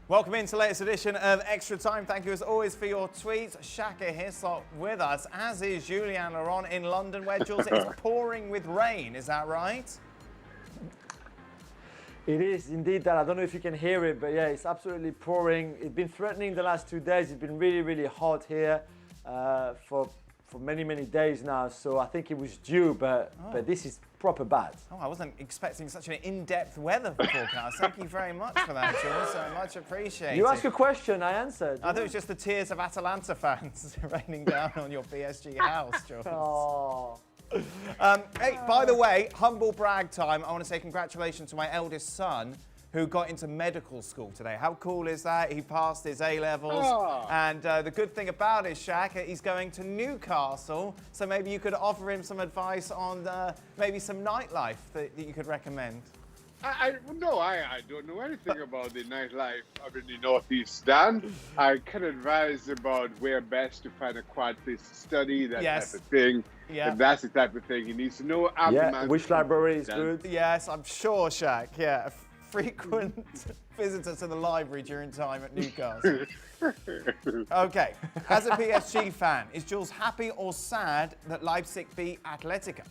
Welcome into the latest edition of Extra Time. Thank you as always for your tweets. Shaka here slot with us, as is Julian Laurent in London, where Jules is pouring with rain. Is that right? It is indeed that. I don't know if you can hear it, but yeah, it's absolutely pouring. It's been threatening the last 2 days. It's been really, really hot here for many, many days now. So I think it was due, but this is proper bad. Oh, I wasn't expecting such an in-depth weather forecast. Thank you very much for that, Jules. So much appreciated. You asked a question, I answered. I thought it was just the tears of Atalanta fans raining down on your PSG house, Jules. Oh. Hey, by the way, humble brag time. I want to say congratulations to my eldest son, who got into medical school today. How cool is that? He passed his A-levels. Oh. And the good thing about it, Shaka, he's going to Newcastle. So maybe you could offer him some advice on maybe some nightlife that you could recommend. I don't know anything about the nightlife up in the Northeast, Dan. I can advise about where best to find a quiet place to study, that type of thing. Yeah. If that's the type of thing he needs to know. Which library is good? Yes, I'm sure, Shaq. Yeah, a frequent visitor to the library during time at Newcastle. Okay, as a PSG fan, is Jules happy or sad that Leipzig beat Atletico?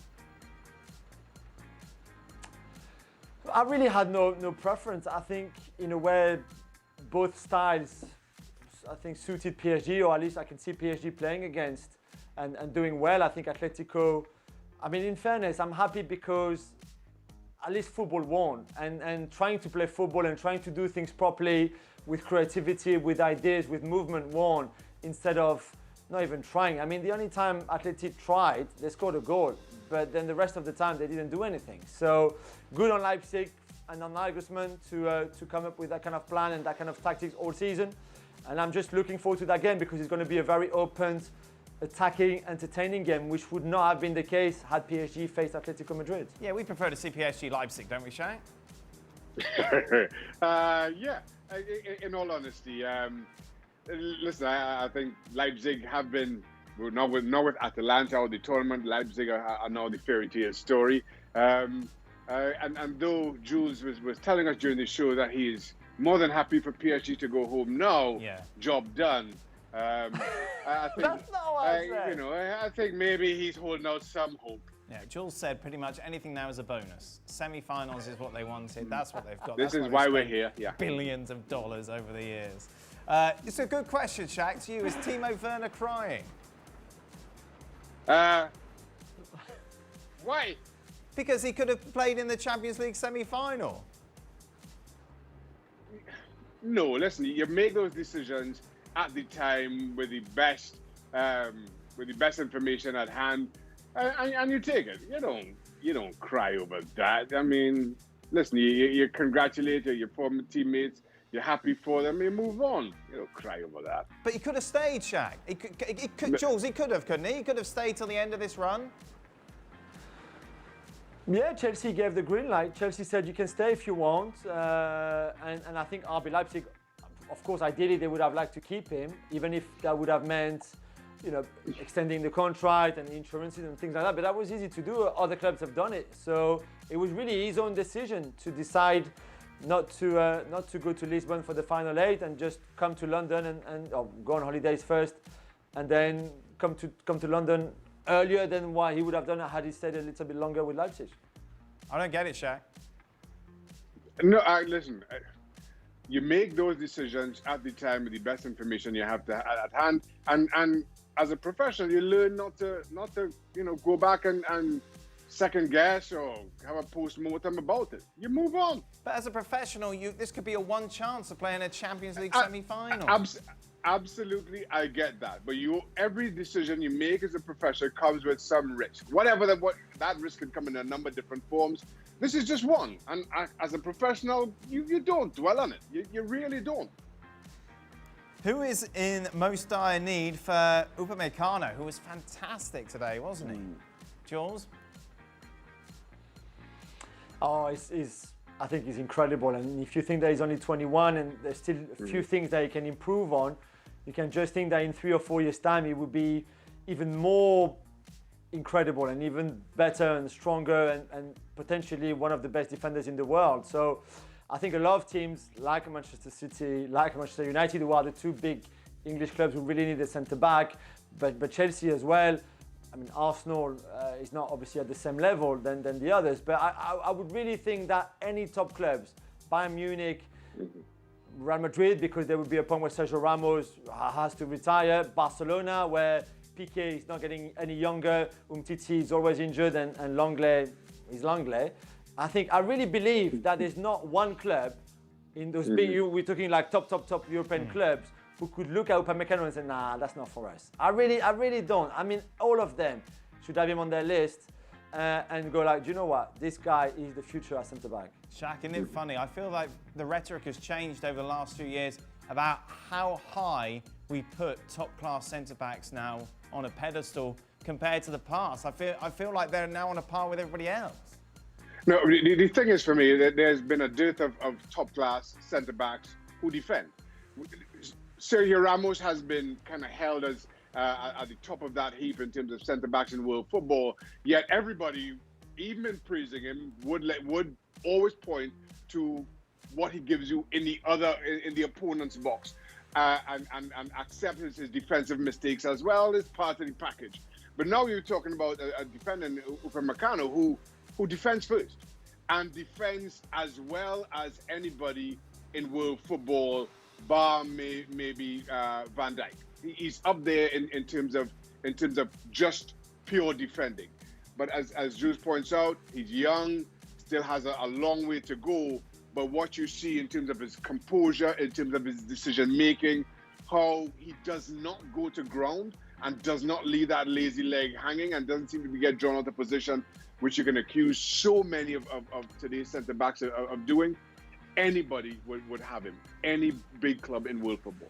I really had no preference. I think in a way both styles I think suited PSG, or at least I can see PSG playing against and doing well. I think Atletico, I mean, in fairness, I'm happy because at least football won, and trying to play football and trying to do things properly with creativity, with ideas, with movement won, instead of not even trying. I mean, the only time Atletico tried, they scored a goal, but then the rest of the time they didn't do anything. So good on Leipzig and on Nagelsmann to come up with that kind of plan and that kind of tactics all season. And I'm just looking forward to that game because it's going to be a very open, attacking, entertaining game, which would not have been the case had PSG faced Atletico Madrid. Yeah, we prefer to see PSG Leipzig, don't we, Shaq? Yeah, in all honesty, listen, I think Leipzig have been, not with Atalanta or the tournament, Leipzig are now the fairy tale story. And though Jules was telling us during the show that he is more than happy for PSG to go home now, job done. I think, That's not what I said. I think maybe he's holding out some hope. Yeah, Jules said pretty much anything now is a bonus. Semi-finals is what they wanted. That's what they've got. This That's is why we're here. Yeah. Billions of dollars over the years. It's a good question, Shaq, to you. Is Timo Werner crying? Why? Because he could have played in the Champions League semi-final. No, listen, you make those decisions at the time with the best information at hand, and you take it. You don't cry over that. I mean, listen, you congratulate your former teammates. You're happy for them. You move on. You don't cry over that. But he could have stayed, Shaq. Jules, he could have, couldn't he? He could have stayed till the end of this run. Yeah, Chelsea gave the green light. Chelsea said you can stay if you want, and I think RB Leipzig, of course, ideally they would have liked to keep him, even if that would have meant, extending the contract and insurances and things like that. But that was easy to do. Other clubs have done it, so it was really his own decision to decide not to go to Lisbon for the final 8 and just come to London and go on holidays first, and then come to London earlier than what he would have done had he stayed a little bit longer with Leipzig. I don't get it, Shaq. No, listen. You make those decisions at the time with the best information you have at hand, and as a professional, you learn not to go back and second guess or have a post-mortem about it. You move on. But as a professional, this could be a one chance of playing a Champions League semi-final. Absolutely, I get that. But every decision you make as a professional comes with some risk. Whatever that risk can come in a number of different forms. This is just one. And as a professional, you don't dwell on it. You really don't. Who is in most dire need for Upamecano, who was fantastic today, wasn't he? Jules? Oh, I think he's incredible. And if you think that he's only 21 and there's still a few things that he can improve on, you can just think that in 3 or 4 years' time, he would be even more incredible and even better and stronger and potentially one of the best defenders in the world. So I think a lot of teams like Manchester City, like Manchester United, who are the two big English clubs who really need a centre-back, but Chelsea as well. I mean, Arsenal is not obviously at the same level than the others, but I would really think that any top clubs, Bayern Munich, Real Madrid, because there would be a point where Sergio Ramos has to retire, Barcelona, where Piqué is not getting any younger, Umtiti is always injured, and Langley is Langley. I really believe that there's not one club in those big, we're talking like top European clubs, who could look at Upamecano and say, nah, that's not for us. I really don't. I mean, all of them should have him on their list and go like, do you know what? This guy is the future at centre-back. Shaq, isn't it funny? I feel like the rhetoric has changed over the last few years about how high we put top-class centre-backs now on a pedestal compared to the past. I feel like they're now on a par with everybody else. No, the thing is for me that there's been a dearth of top-class centre-backs who defend. Sergio Ramos has been kind of held as at the top of that heap in terms of centre-backs in world football, yet everybody, even in praising him, would always point to what he gives you in the opponent's box, and accept his defensive mistakes as well as part of the package. But now you're talking about a defendant, Upamecano, who defends first and defends as well as anybody in world football, bar maybe Van Dijk. He's up there in terms of just pure defending. But as Jules points out, he's young, still has a long way to go. But what you see in terms of his composure, in terms of his decision making, how he does not go to ground and does not leave that lazy leg hanging and doesn't seem to get drawn out of position, which you can accuse so many of today's centre-backs of doing. Anybody would have him, any big club in world football.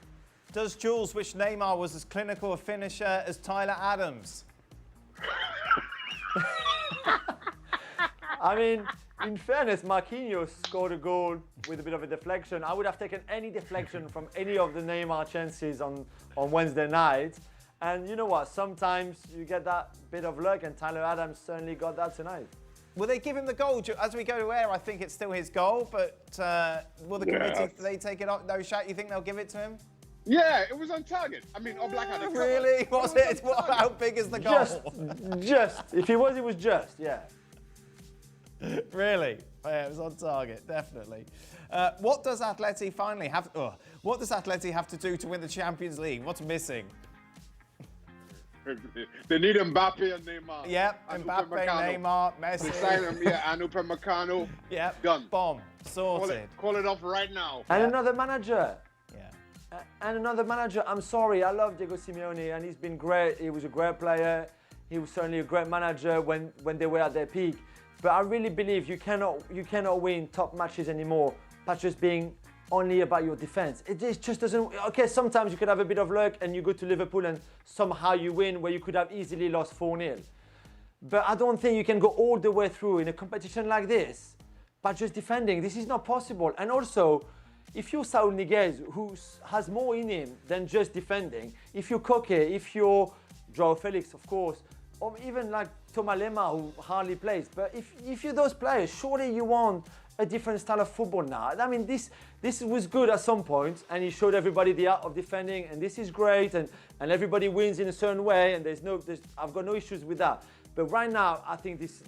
Does Jules wish Neymar was as clinical a finisher as Tyler Adams? I mean, in fairness, Marquinhos scored a goal with a bit of a deflection. I would have taken any deflection from any of the Neymar chances on Wednesday night. And you know what? Sometimes you get that bit of luck, and Tyler Adams certainly got that tonight. Will they give him the goal? As we go to air, I think it's still his goal, but will the committee, they take it off? No, Shaq, you think they'll give it to him? Yeah, it was on target. I mean, Black had it covered. Really? Was it? How big is the goal? Just. If it was just, yeah. Really? Yeah, it was on target, definitely. What does Atleti finally have? What does Atleti have to do to win the Champions League? What's missing? They need Mbappe and Neymar. Yep, Mbappe, Neymar, Messi. They sign him, and Upamecano. Yep, done. Bomb, sorted. Call it off right now. And another manager. Yeah. And another manager. I'm sorry, I love Diego Simeone, and he's been great. He was a great player. He was certainly a great manager when they were at their peak. But I really believe you cannot win top matches anymore by just being only about your defense. It just doesn't. Okay, sometimes you could have a bit of luck and you go to Liverpool and somehow you win where you could have easily lost 4-0. But I don't think you can go all the way through in a competition like this by just defending. This is not possible. And also, if you're Saul Niguez, who has more in him than just defending, if you're Koke, if you're Joao Felix, of course, or even like Thomas Lemar, who hardly plays, but if you're those players, surely you want a different style of football now. I mean, this was good at some point, and he showed everybody the art of defending, and this is great, and everybody wins in a certain way, and I've got no issues with that. But right now, I think this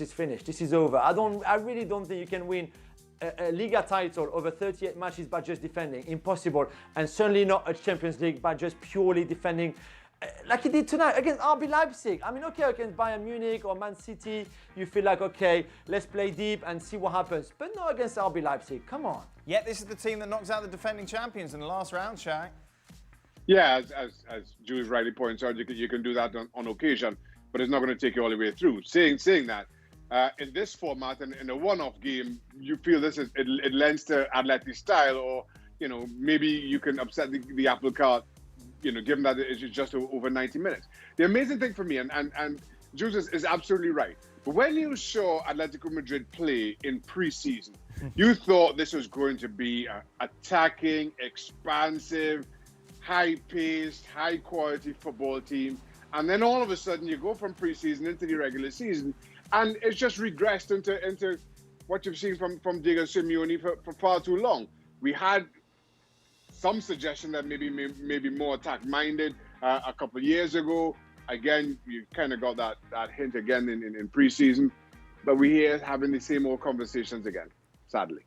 is finished. This is over. I really don't think you can win a Liga title over 38 matches by just defending. Impossible, and certainly not a Champions League by just purely defending. Like he did tonight against RB Leipzig. I mean, okay, against Bayern Munich or Man City, you feel like, okay, let's play deep and see what happens. But not against RB Leipzig. Come on. Yeah, this is the team that knocks out the defending champions in the last round, Shaq. Yeah, as Jules rightly points out, you can do that on occasion, but it's not going to take you all the way through. Saying that, in this format and in a one-off game, you feel it lends to Atleti's style, or maybe you can upset the apple cart. Given that it's just over 90 minutes. The amazing thing for me, and Jules is absolutely right, but when you saw Atletico Madrid play in pre-season, you thought this was going to be an attacking, expansive, high-paced, high-quality football team, and then all of a sudden you go from pre-season into the regular season, and it's just regressed into what you've seen from Diego Simeone for far too long. We had some suggestion that maybe more attack-minded a couple of years ago. Again, you kind of got that hint again in preseason. But we're here having the same old conversations again, sadly.